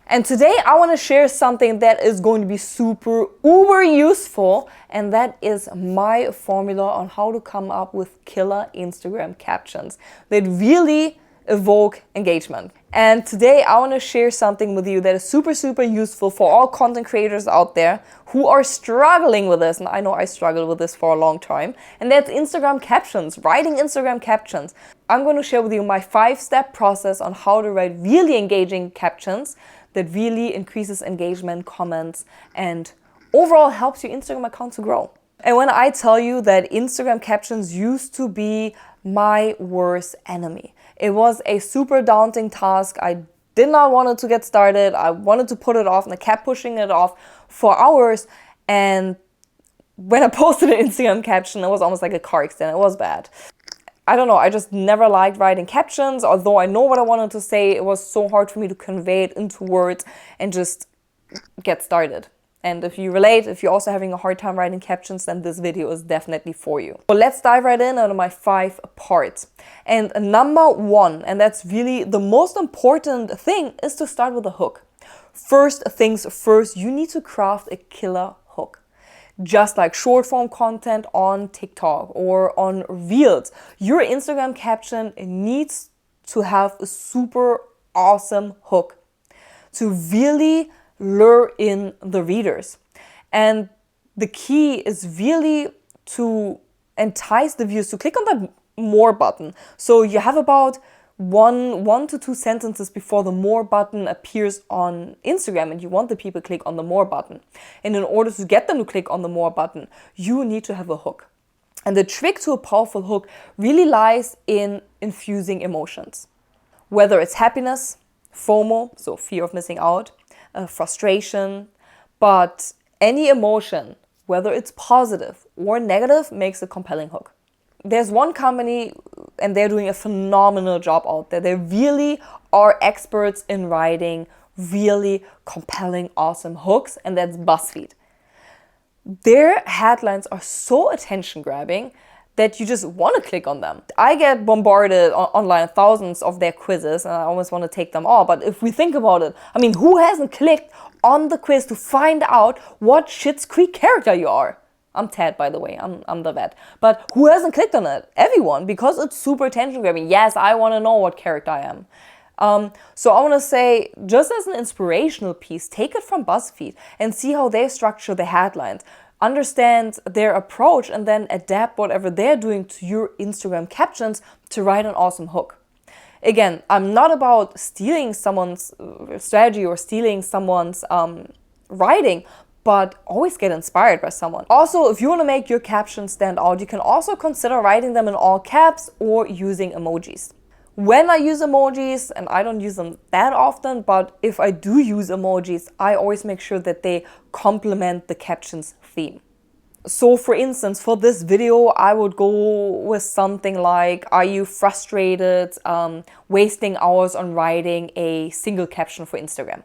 And today I want to share something that is going to be super uber useful, and that is my formula on how to come up with killer Instagram captions that really evoke engagement. And today I want to share something with you that is super useful for all content creators out there who are struggling with this. And I know I struggled with this for a long time. And that's Instagram captions, writing Instagram captions. I'm going to share with you my 5-step process on how to write really engaging captions that really increases engagement, comments, and overall helps your Instagram account to grow. And when I tell you that Instagram captions used to be my worst enemy, it was a super daunting task. I did not want it to get started. I wanted to put it off, and I kept pushing it off for hours. And when I posted an Instagram caption, it was almost like a car accident. It was bad. I don't know, I just never liked writing captions. Although I know what I wanted to say, it was so hard for me to convey it into words and just get started. And if you relate, if you're also having a hard time writing captions, then this video is definitely for you. So let's dive right in on my 5 parts. And number 1, and that's really the most important thing, is to start with a hook. First things first, you need to craft a killer hook. Just like short form content on TikTok or on Reels, your Instagram caption needs to have a super awesome hook to really lure in the readers. And the key is really to entice the viewers to click on that more button. So you have about one to 2 sentences before the more button appears on Instagram, and you want the people to click on the more button. And in order to get them to click on the more button, you need to have a hook. And the trick to a powerful hook really lies in infusing emotions. Whether it's happiness, FOMO, so fear of missing out, frustration, but any emotion, whether it's positive or negative, makes a compelling hook. There's one company, and they're doing a phenomenal job out there. They really are experts in writing really compelling, awesome hooks, and that's BuzzFeed. Their headlines are so attention-grabbing that you just want to click on them. I get bombarded online thousands of their quizzes, and I almost want to take them all. But if we think about it, I mean, who hasn't clicked on the quiz to find out what Schitt's Creek character you are? I'm Ted, by the way, I'm the vet. But who hasn't clicked on it? Everyone, because it's super attention-grabbing. Yes, I want to know what character I am. So I want to say, just as an inspirational piece, take it from BuzzFeed and see how they structure the headlines. Understand their approach and then adapt whatever they're doing to your Instagram captions to write an awesome hook. Again, I'm not about stealing someone's strategy or stealing someone's writing, but always get inspired by someone. Also, if you want to make your captions stand out, you can also consider writing them in all caps or using emojis. When I use emojis, and I don't use them that often, but if I do use emojis, I always make sure that they complement the caption's theme. So for instance, for this video, I would go with something like, are you frustrated, wasting hours on writing a single caption for Instagram?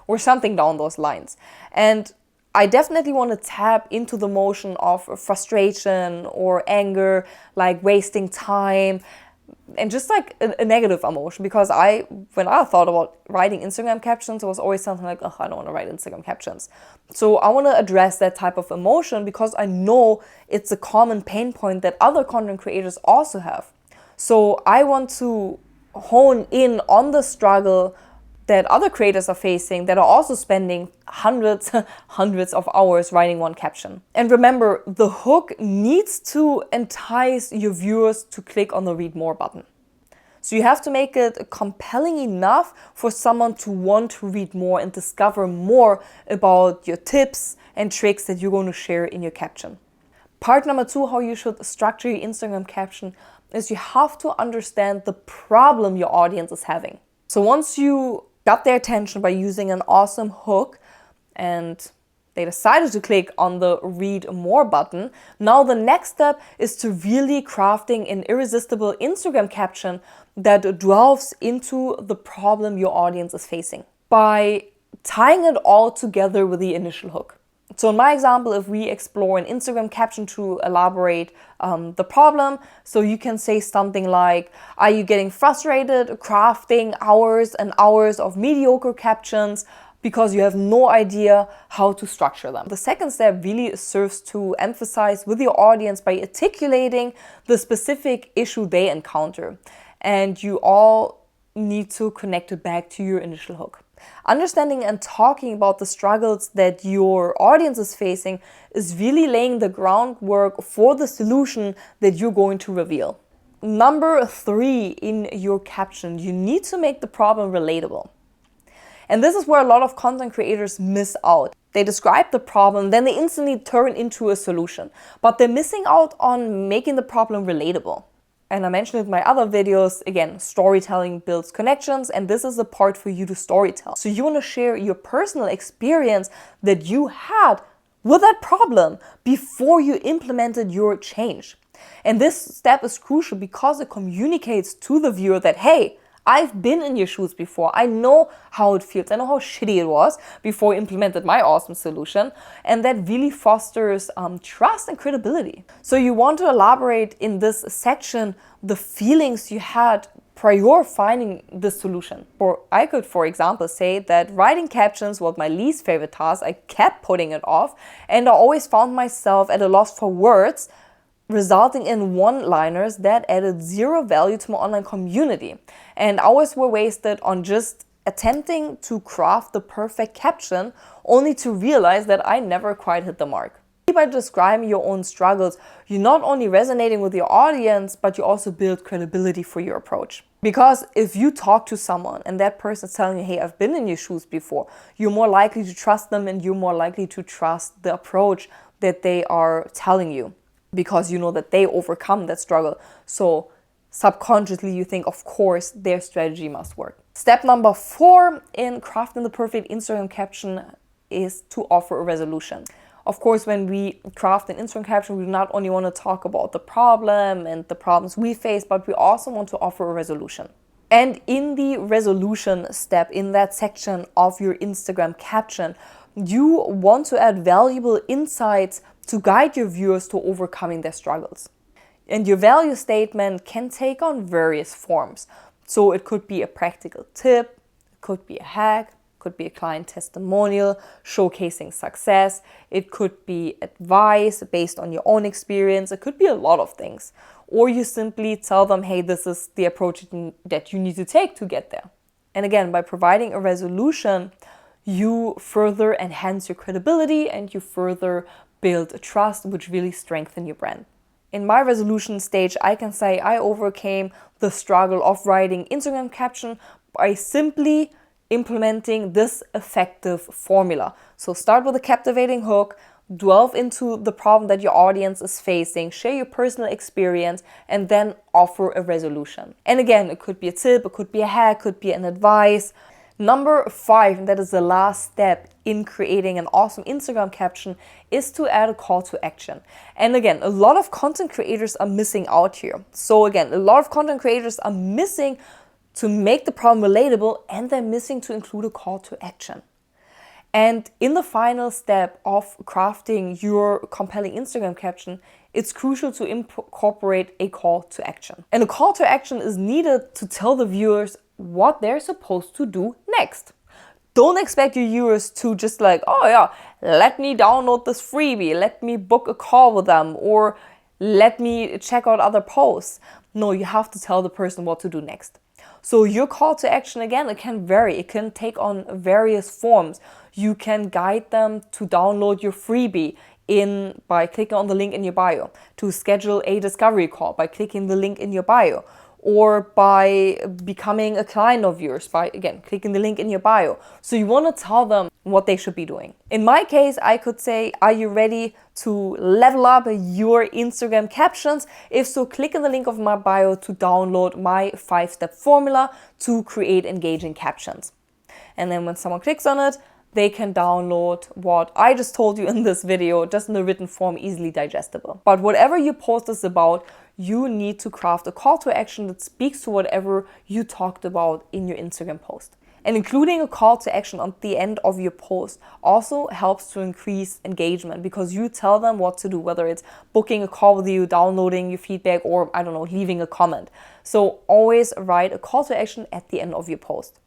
Or something down those lines. And I definitely want to tap into the emotion of frustration or anger, like wasting time, and just like a negative emotion. Because when I thought about writing Instagram captions, it was always something like, oh, I don't want to write Instagram captions. So I want to address that type of emotion because I know it's a common pain point that other content creators also have. So I want to hone in on the struggle that other creators are facing that are also spending hundreds of hours writing one caption. And remember, the hook needs to entice your viewers to click on the read more button. So you have to make it compelling enough for someone to want to read more and discover more about your tips and tricks that you're going to share in your caption. Part number 2, how you should structure your Instagram caption, is you have to understand the problem your audience is having. So once you got their attention by using an awesome hook and they decided to click on the read more button, now the next step is to really crafting an irresistible Instagram caption that delves into the problem your audience is facing by tying it all together with the initial hook. So in my example, if we explore an Instagram caption to elaborate the problem, so you can say something like, are you getting frustrated crafting hours and hours of mediocre captions because you have no idea how to structure them? The second step really serves to emphasize with your audience by articulating the specific issue they encounter. And you all need to connect it back to your initial hook. Understanding and talking about the struggles that your audience is facing is really laying the groundwork for the solution that you're going to reveal. Number 3 in your caption, you need to make the problem relatable. And this is where a lot of content creators miss out. They describe the problem, then they instantly turn into a solution, but they're missing out on making the problem relatable. And I mentioned it in my other videos, again, storytelling builds connections, and this is the part for you to storytell. So you want to share your personal experience that you had with that problem before you implemented your change. And this step is crucial because it communicates to the viewer that, hey, I've been in your shoes before. I know how it feels. I know how shitty it was before I implemented my awesome solution. And that really fosters trust and credibility. So you want to elaborate in this section the feelings you had prior finding the solution. Or I could, for example, say that writing captions was my least favorite task. I kept putting it off, and I always found myself at a loss for words, resulting in one-liners that added zero value to my online community. And hours were wasted on just attempting to craft the perfect caption, only to realize that I never quite hit the mark. By describing your own struggles, you're not only resonating with your audience, but you also build credibility for your approach. Because if you talk to someone and that person's telling you, hey, I've been in your shoes before, you're more likely to trust them, and you're more likely to trust the approach that they are telling you, because you know that they overcome that struggle. So subconsciously you think, of course, their strategy must work. Step number 4 in crafting the perfect Instagram caption is to offer a resolution. Of course, when we craft an Instagram caption, we not only want to talk about the problem and the problems we face, but we also want to offer a resolution. And in the resolution step, in that section of your Instagram caption, you want to add valuable insights to guide your viewers to overcoming their struggles. And your value statement can take on various forms. So it could be a practical tip, it could be a hack, it could be a client testimonial showcasing success, it could be advice based on your own experience, it could be a lot of things. Or you simply tell them, hey, this is the approach that you need to take to get there. And again, by providing a resolution, you further enhance your credibility and you further build a trust, which really strengthen your brand. In my resolution stage, I can say I overcame the struggle of writing Instagram caption by simply implementing this effective formula. So start with a captivating hook, delve into the problem that your audience is facing, share your personal experience, and then offer a resolution. And again, it could be a tip, it could be a hack, it could be an advice. Number 5, and that is the last step in creating an awesome Instagram caption, is to add a call to action. And again, a lot of content creators are missing out here. So again, a lot of content creators are missing to make the problem relatable, and they're missing to include a call to action. And in the final step of crafting your compelling Instagram caption, it's crucial to incorporate a call to action. And a call to action is needed to tell the viewers what they're supposed to do next. Don't expect your viewers to just like, oh yeah, let me download this freebie, let me book a call with them, or let me check out other posts. No, you have to tell the person what to do next. So your call to action, again, it can vary. It can take on various forms. You can guide them to download your freebie by clicking on the link in your bio, to schedule a discovery call by clicking the link in your bio, or by becoming a client of yours by, again, clicking the link in your bio. So you want to tell them what they should be doing. In my case, I could say, are you ready to level up your Instagram captions? If so, click on the link of my bio to download my 5-step formula to create engaging captions. And then when someone clicks on it, they can download what I just told you in this video, just in the written form, easily digestible. But whatever your post is about, you need to craft a call to action that speaks to whatever you talked about in your Instagram post. And including a call to action at the end of your post also helps to increase engagement because you tell them what to do, whether it's booking a call with you, downloading your feedback, or I don't know, leaving a comment. So always write a call to action at the end of your post.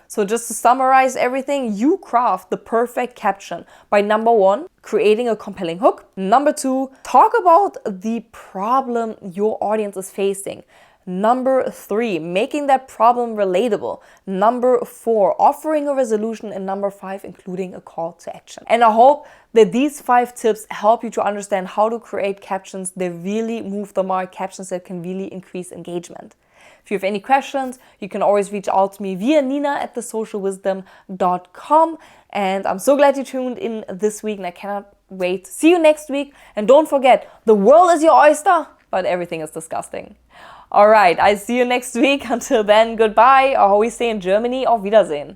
So just to summarize everything, you craft the perfect caption by number 1, creating a compelling hook. Number 2, talk about the problem your audience is facing. Number 3, making that problem relatable. Number 4, offering a resolution. And number 5, including a call to action. And I hope that these 5 tips help you to understand how to create captions that really move the mark, captions that can really increase engagement. If you have any questions, you can always reach out to me via nina@thesocialwisdom.com. And I'm so glad you tuned in this week, and I cannot wait to see you next week. And don't forget, the world is your oyster, but everything is disgusting. All right, I see you next week. Until then, goodbye, or how we say in Germany, auf Wiedersehen.